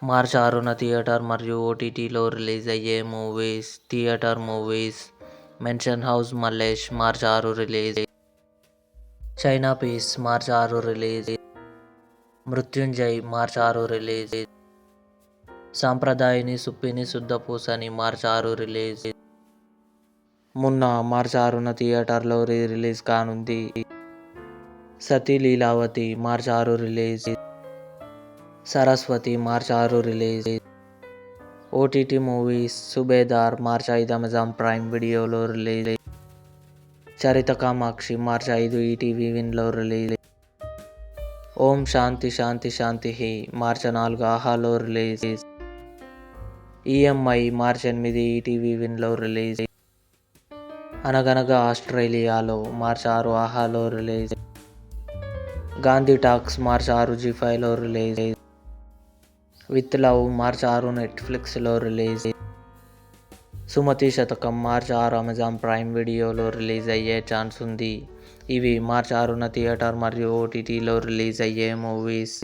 మార్చి 6న theatre మరియు ఓటీటీలో release అయ్యే movies. Theatre movies: mansion house Mallesh March 6 release. China piece March 6 release. Mrityunjay March 6 release. Sampradayini Suppini Suddhapoosani March 6 release. Munna March 6న థియేటర్లో release కానుంది. Sati Leelavathi March 6 release. Saraswathi March 6 release. OTT movies: Subedar March 5 Amazon Prime వీడియోలో release. Charitha Kamakshi March 5 ఈటీవీ విన్లో release. Om Shanti Shanti Shantih March 4 ఆహాలో release. EMI March 8 ETV విన్లో release. అనగనగా ఆస్ట్రేలియాలో మార్చి 6 ఆహాలో రిలీజ్. గాంధీ టాక్స్ మార్చి 6 జీ5లో రిలీజ్. విత్ లవ్ మార్చి 6 నెట్ఫ్లిక్స్లో release. Sumathi Sathakam March 6 Amazon Prime వీడియోలో రిలీజ్ అయ్యే ఛాన్స్ ఉంది. ఇవి మార్చి 6న థియేటర్ మరియు ఓటీటీలో రిలీజ్ అయ్యే మూవీస్.